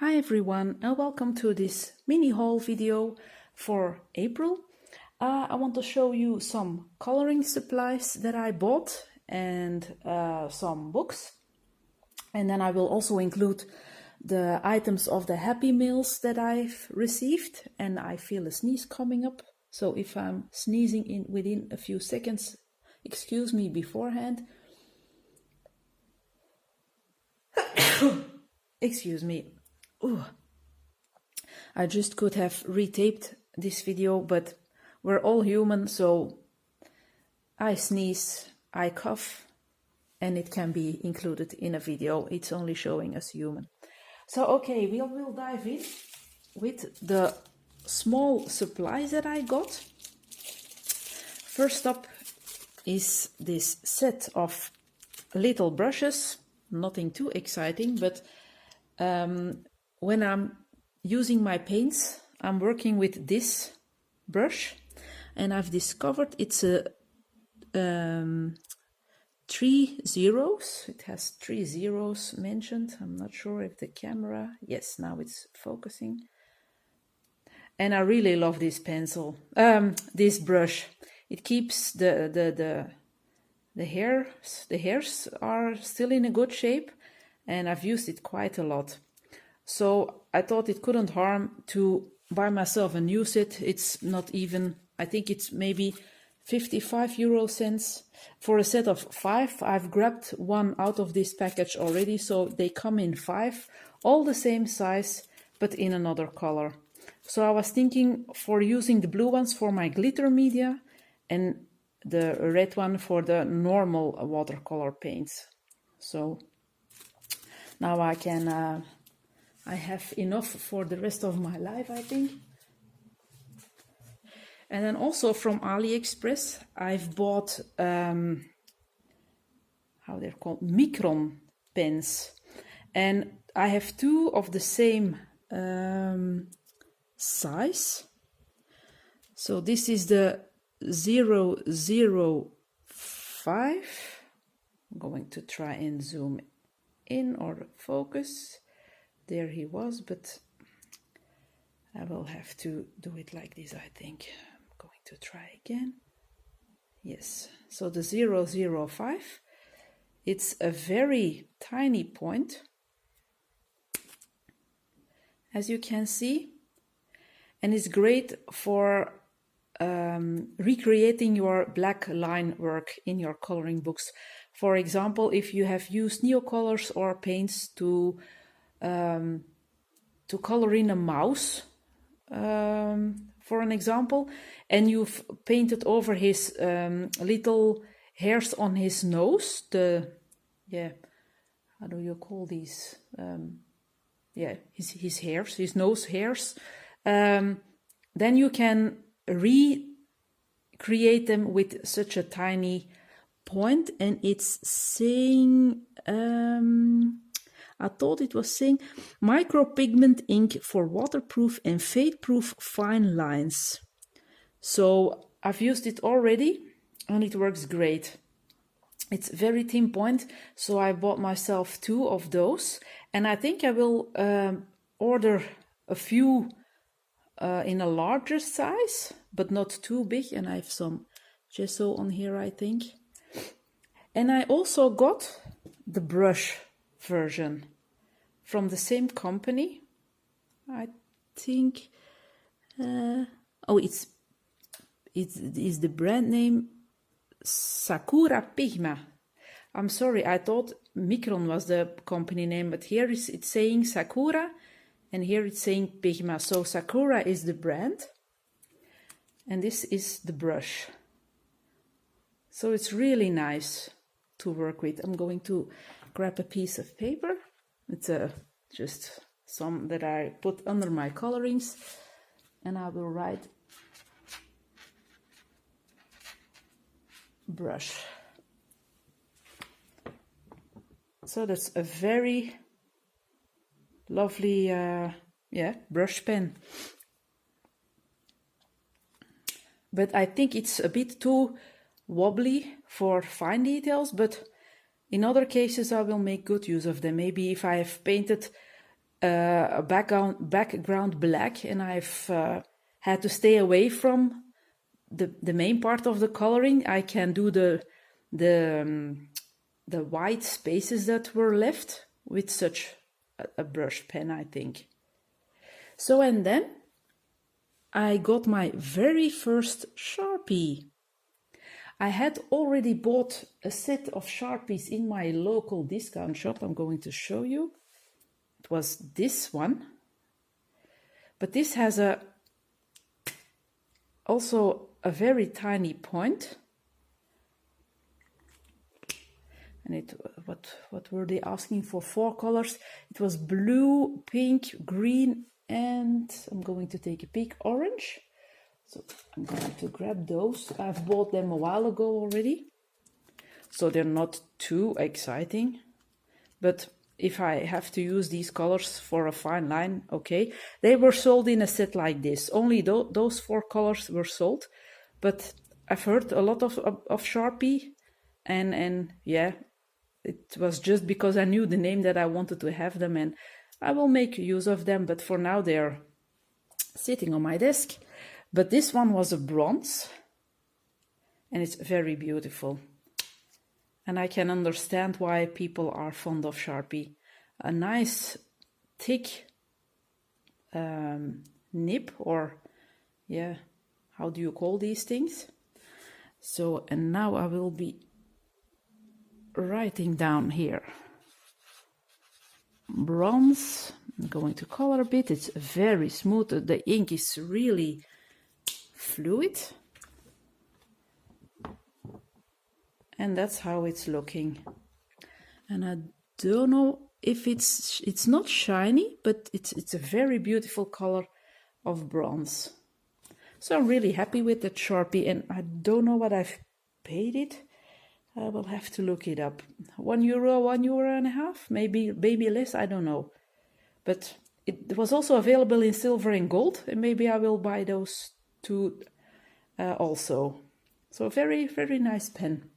Hi everyone and welcome to this mini haul video for April. I want to show you some coloring supplies that I bought and some books. And then I will also include the items of the Happy Meals that I've received. And I feel a sneeze coming up. So if I'm sneezing within a few seconds, excuse me beforehand. Excuse me. Ooh. I just could have retaped this video, but we're all human, so I sneeze, I cough, and it can be included in a video. It's only showing us human. So okay, we'll dive in with the small supplies that I got. First up is this set of little brushes. Nothing too exciting, but when I'm using my paints, I'm working with this brush, and I've discovered it's a 3 zeros. It has 3 zeros mentioned. I'm not sure if the camera, yes, now it's focusing. And I really love this pencil, this brush. It keeps the hairs are still in a good shape, and I've used it quite a lot. So I thought it couldn't harm to buy myself a new set. It's not even, I think it's maybe 55 euro cents for a set of 5. I've grabbed one out of this package already, so they come in 5, all the same size, but in another color. So I was thinking for using the blue ones for my glitter media and the red one for the normal watercolor paints. So now I can I have enough for the rest of my life, I think. And then also from AliExpress, I've bought how they're called, Micron pens, and I have 2 of the same size. So this is the 005. I'm going to try and zoom in or focus. There he was, but I will have to do it like this, I think. I'm going to try again. Yes, so the 005, it's a very tiny point, as you can see, and it's great for recreating your black line work in your coloring books. For example, if you have used neocolors or paints to color in a mouse, for an example, and you've painted over his little hairs on his nose, how do you call these? His hairs, his nose hairs. Then you can recreate them with such a tiny point, and it's saying, I thought it was saying micropigment ink for waterproof and fade-proof fine lines. So I've used it already and it works great. It's very thin point, so I bought myself 2 of those, and I think I will order a few in a larger size, but not too big. And I have some gesso on here, I think. And I also got the brush version from the same company, I think. It is the brand name Sakura Pigma. I'm sorry, I thought Micron was the company name, but here it's saying Sakura, and here it's saying Pigma. So Sakura is the brand, and this is the brush. So it's really nice to work with. I'm going to grab a piece of paper. It's just some that I put under my colorings, and I will write brush. So that's a very lovely brush pen, but I think it's a bit too wobbly for fine details, but in other cases I will make good use of them. Maybe if I have painted a background black, and I've had to stay away from the main part of the coloring. I can do the white spaces that were left with such a brush pen, I think. So, and then I got my very first Sharpie. I had already bought a set of Sharpies in my local discount shop. I'm going to show you. It was this one. But this has also a very tiny point. And what were they asking for? 4 colors. It was blue, pink, green, and I'm going to take a peek, orange. So I'm going to grab those. I've bought them a while ago already, so they're not too exciting. But if I have to use these colors for a fine line, okay. They were sold in a set like this. Only those 4 colors were sold. But I've heard a lot of Sharpie, and yeah, it was just because I knew the name that I wanted to have them, and I will make use of them. But for now, they're sitting on my desk. But this one was a bronze, and it's very beautiful. And I can understand why people are fond of Sharpie. A nice thick nib, or yeah, how do you call these things? So, and now I will be writing down here. Bronze. I'm going to color a bit. It's very smooth. The ink is really fluid, and that's how it's looking. And I don't know if it's not shiny, but it's a very beautiful color of bronze. So I'm really happy with that Sharpie, and I don't know what I've paid it. I will have to look it up. €1, €1.50, maybe less, I don't know. But it was also available in silver and gold, and maybe I will buy those two also. So very, very nice pen.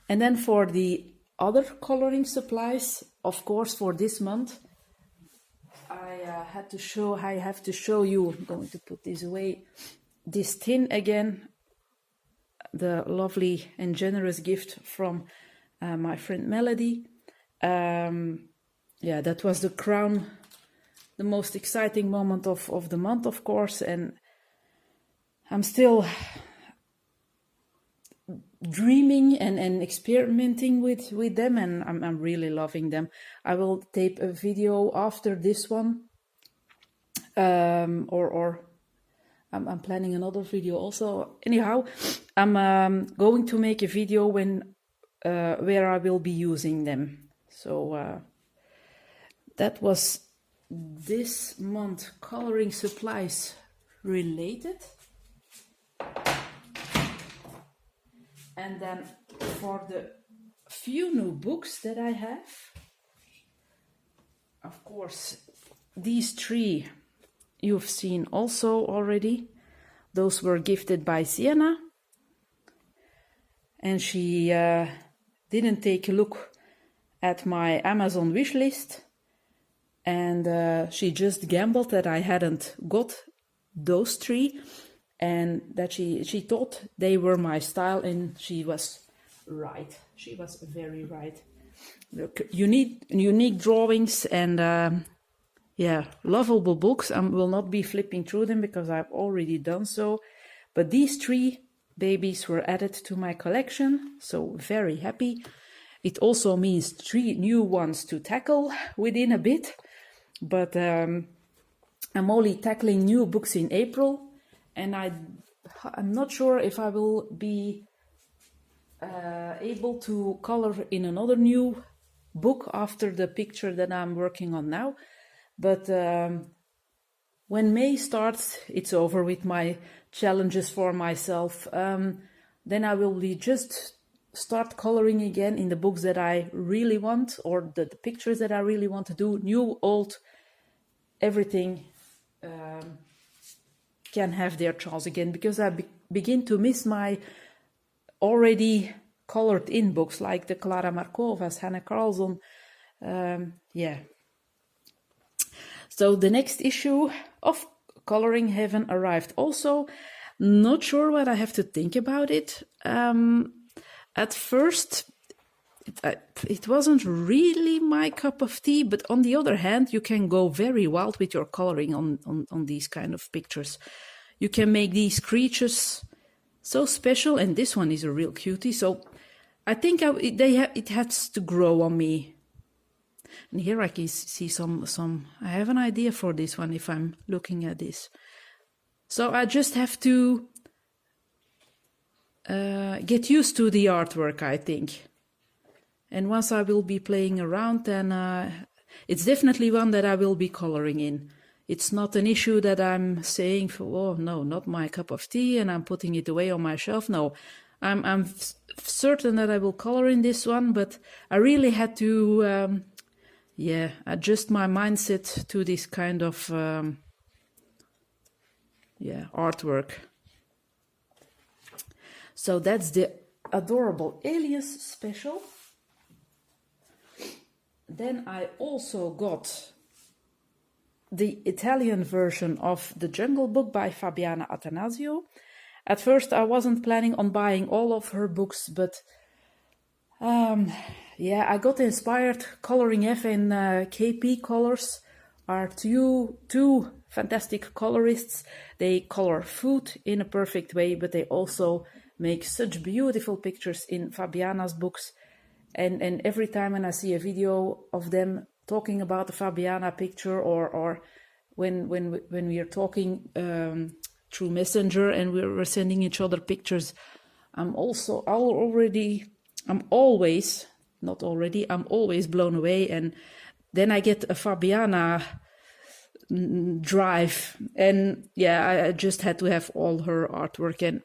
And then for the other coloring supplies, of course, for this month, I have to show you. I'm going to put this away. This tin again, the lovely and generous gift from my friend Melody. Yeah, that was the crown, the most exciting moment of the month, of course, and I'm still dreaming and experimenting with them, and I'm really loving them. I will tape a video after this one, or I'm planning another video also. Anyhow, I'm going to make a video where I will be using them. So that was this month coloring supplies related. And then for the few new books that I have, of course, these 3 you've seen also already. Those were gifted by Sienna, and she didn't take a look at my Amazon wish list, and she just gambled that I hadn't got those 3, and that she thought they were my style, and she was right. She was very right. Look, unique drawings and yeah, lovable books. I will not be flipping through them because I've already done so. But these 3 babies were added to my collection, so very happy. It also means 3 new ones to tackle within a bit. But I'm only tackling new books in April, and I'm not sure if I will be able to color in another new book after the picture that I'm working on now. But when May starts, it's over with my challenges for myself. Then I will just start coloring again in the books that I really want, or the pictures that I really want to do. New, old, everything can have their chance again, because I begin to miss my already colored in books like the Clara Markovas, Hannah Carlson. Yeah, So the next issue of Coloring Heaven arrived also. Not sure what I have to think about it. At first, it wasn't really my cup of tea, but on the other hand, you can go very wild with your coloring on these kind of pictures. You can make these creatures so special, and this one is a real cutie. So I think it has to grow on me. And here I can see some. I have an idea for this one if I'm looking at this. So I just have to get used to the artwork, I think. And once I will be playing around, then it's definitely one that I will be coloring in. It's not an issue that I'm saying, oh no, not my cup of tea, and I'm putting it away on my shelf. No, I'm certain that I will color in this one, but I really had to, adjust my mindset to this kind of, artwork. So that's the Adorable Alias special. Then I also got the Italian version of The Jungle Book by Fabiana Attanasio. At first I wasn't planning on buying all of her books, but I got inspired. Coloring F and KP Colors are two fantastic colorists. They color food in a perfect way, but they also make such beautiful pictures in Fabiana's books. And every time when I see a video of them talking about the Fabiana picture, or when we are talking through Messenger and we're sending each other pictures, I'm always blown away. And then I get a Fabiana drive, and I just had to have all her artwork, and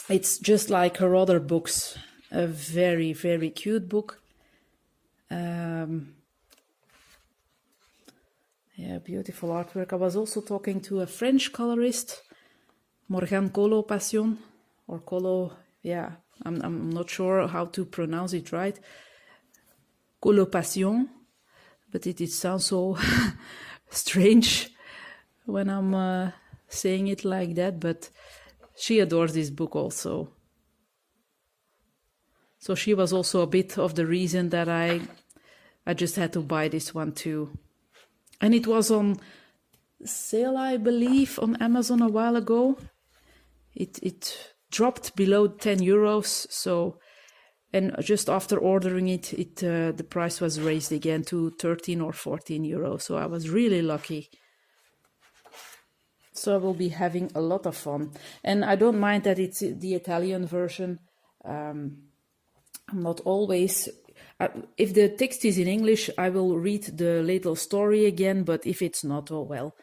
it's just like her other books. A very, very cute book. Beautiful artwork. I was also talking to a French colorist, Morgane Colo Passion, or Colo, I'm not sure how to pronounce it right. Colo Passion, but it sounds so strange when I'm saying it like that, but she adores this book also. So she was also a bit of the reason that I just had to buy this one too. And it was on sale, I believe, on Amazon a while ago. It dropped below 10 euros. So, and just after ordering it, the price was raised again to 13 or 14 euros. So I was really lucky. So I will be having a lot of fun. And I don't mind that it's the Italian version. I'm not always, if the text is in English, I will read the little story again, but if it's not, oh well,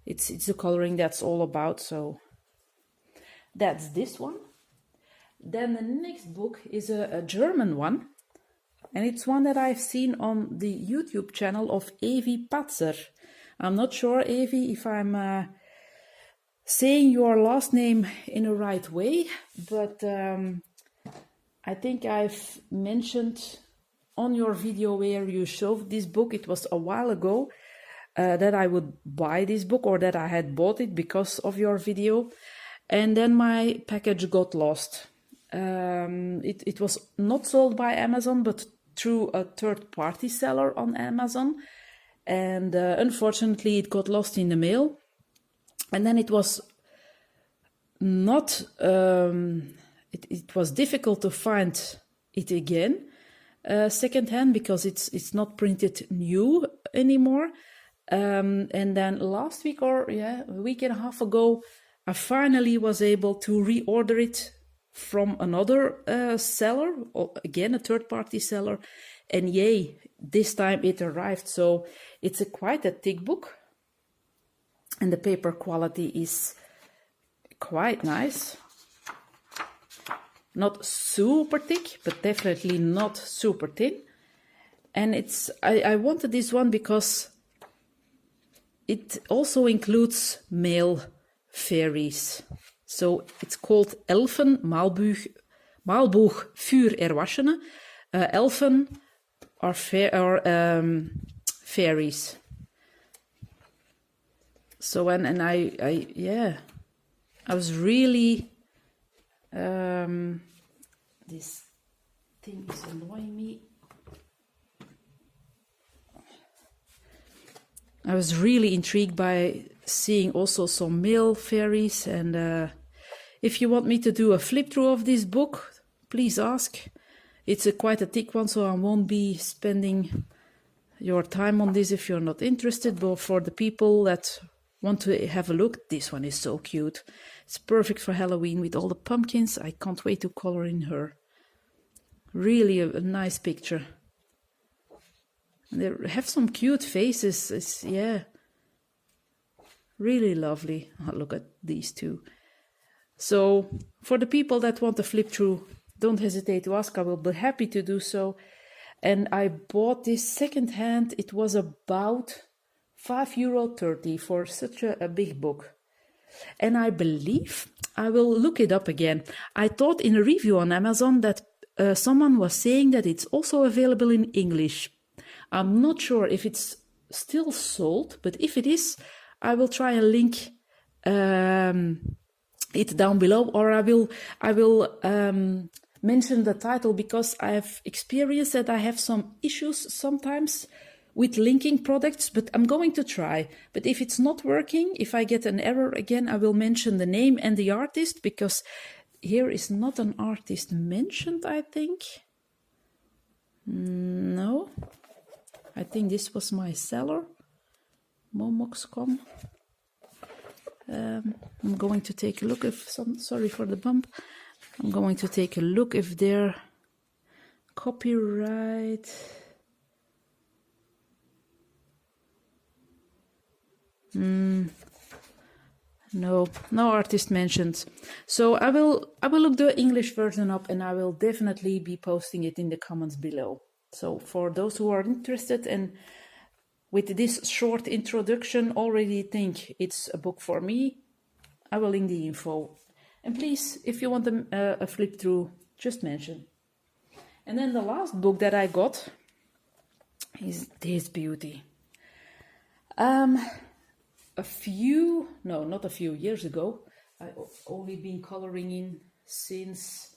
it's the coloring that's all about. So that's this one. Then the next book is a German one, and it's one that I've seen on the YouTube channel of Evi Patzer. I'm not sure, Evi, if I'm saying your last name in the right way, but I think I've mentioned on your video where you showed this book, it was a while ago, that I would buy this book, or that I had bought it because of your video. And then my package got lost. It was not sold by Amazon, but through a third-party seller on Amazon. And unfortunately, it got lost in the mail. And then it was not... It was difficult to find it again secondhand, because it's not printed new anymore. And then last week, or a week and a half ago, I finally was able to reorder it from another seller, or again a third-party seller, and yay, this time it arrived. So it's quite a thick book, and the paper quality is quite nice. Not super thick, but definitely not super thin. And I wanted this one because it also includes male fairies. So it's called Elfen Maalboog Vuur Erwaschene. Elfen are fairies. So and I yeah, I was really this thing is annoying me. I was really intrigued by seeing also some male fairies, and if you want me to do a flip through of this book, please ask. It's quite a thick one, so I won't be spending your time on this if you're not interested, but for the people that want to have a look, this one is so cute. It's perfect for Halloween with all the pumpkins. I can't wait to color in her. Really a nice picture. They have some cute faces. It's, yeah, really lovely. Oh, look at these two. So for the people that want to flip through, don't hesitate to ask. I will be happy to do so. And I bought this second hand. It was about €5.30 for such a big book. And I believe, I will look it up again. I thought in a review on Amazon that someone was saying that it's also available in English. I'm not sure if it's still sold, but if it is, I will try and link it down below, or I will mention the title, because I have experienced that I have some issues sometimes with linking products, but I'm going to try. But if it's not working, if I get an error again, I will mention the name and the artist, because here is not an artist mentioned, I think. No. I think this was my seller, Momox.com. I'm going to take a look if sorry for the bump. I'm going to take a look if their copyright. No artist mentioned. So I will look the English version up, and I will definitely be posting it in the comments below. So for those who are interested and with this short introduction already think it's a book for me, I will link the info. And please, if you want a flip through, just mention. And then the last book that I got is this beauty. Not a few years ago, I've only been coloring in since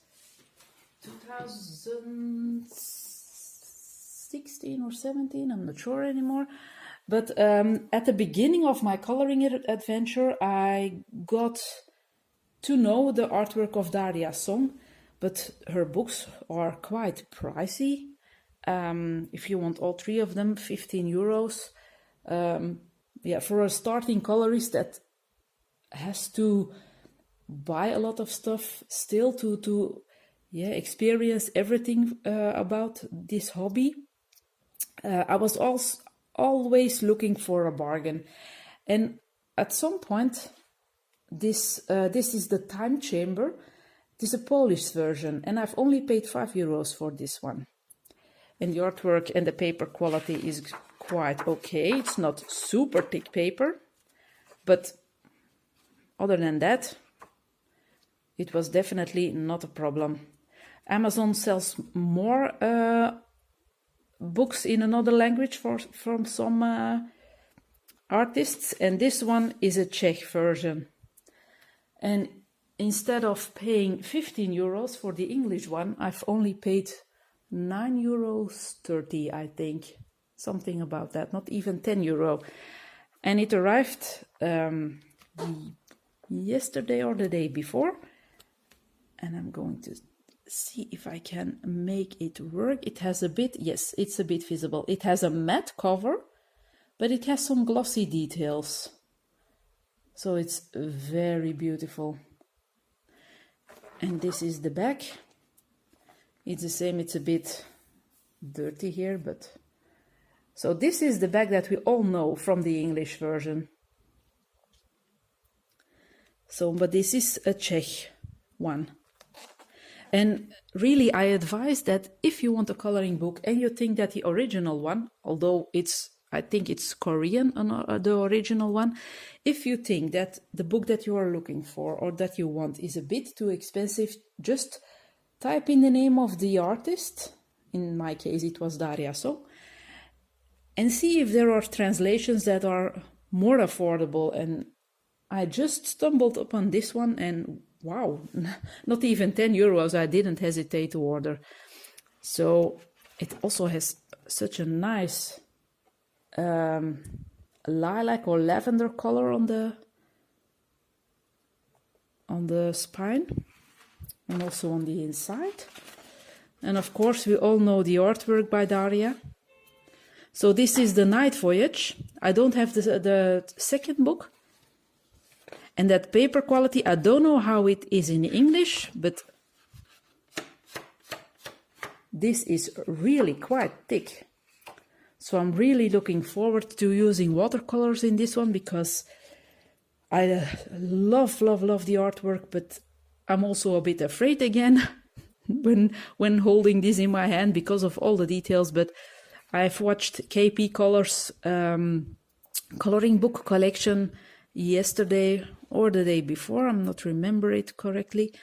2016 or 17, I'm not sure anymore. But at the beginning of my coloring adventure, I got to know the artwork of Daria Song, but her books are quite pricey. If you want all three of them, €15. Yeah, for a starting colorist that has to buy a lot of stuff still to experience everything about this hobby, I was always looking for a bargain. And at some point, this is the Time Chamber. It is a Polish version, and I've only paid €5 for this one. And the artwork and the paper quality is quite okay. It's not super thick paper, but other than that, it was definitely not a problem. Amazon sells more books in another language from some artists, and this one is a Czech version. And instead of paying €15 for the English one, I've only paid €9.30, I think. Something about that, not even €10. And it arrived yesterday or the day before. And I'm going to see if I can make it work. It has a bit, yes, it's a bit visible. It has a matte cover, but it has some glossy details. So it's very beautiful. And this is the back. It's the same, it's a bit dirty here, but... So this is the back that we all know from the English version. So, but this is a Czech one. And really, I advise that if you want a coloring book and you think that the original one, although I think it's Korean, the original one, if you think that the book that you are looking for or that you want is a bit too expensive, just type in the name of the artist. In my case, it was Daria So. And see if there are translations that are more affordable, and I just stumbled upon this one, and wow, not even 10 euros. I didn't hesitate to order. So it also has such a nice lilac or lavender color on the spine and also on the inside. And of course we all know the artwork by Daria. So this is the Night Voyage. I don't have the second book. And that paper quality, I don't know how it is in English, but this is really quite thick. So I'm really looking forward to using watercolors in this one, because I love the artwork, but I'm also a bit afraid again when holding this in my hand because of all the details. But I've watched KP Colors coloring book collection yesterday or the day before, I'm not remember it correctly,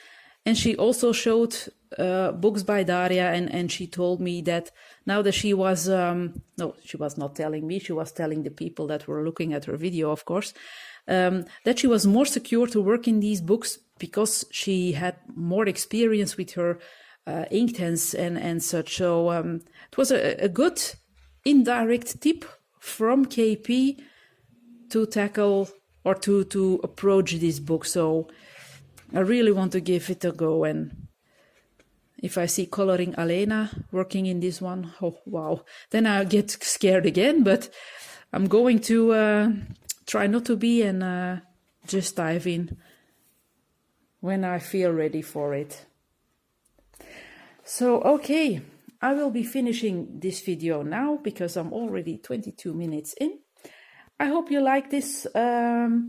and she also showed books by Daria, and she told me that now that she was no, she was not telling me, she was telling the people that were looking at her video, of course, that she was more secure to work in these books because she had more experience with her inktense and such. So it was a good indirect tip from KP to tackle or to approach this book. So I really want to give it a go, and if I see Coloring Alena working in this one, oh wow, then I get scared again, but I'm going to try not to be, and just dive in when I feel ready for it. So okay, I will be finishing this video now because I'm already 22 minutes in. I hope you like this haul,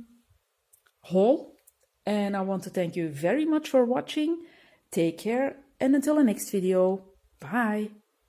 and I want to thank you very much for watching. Take care, and until the next video, bye!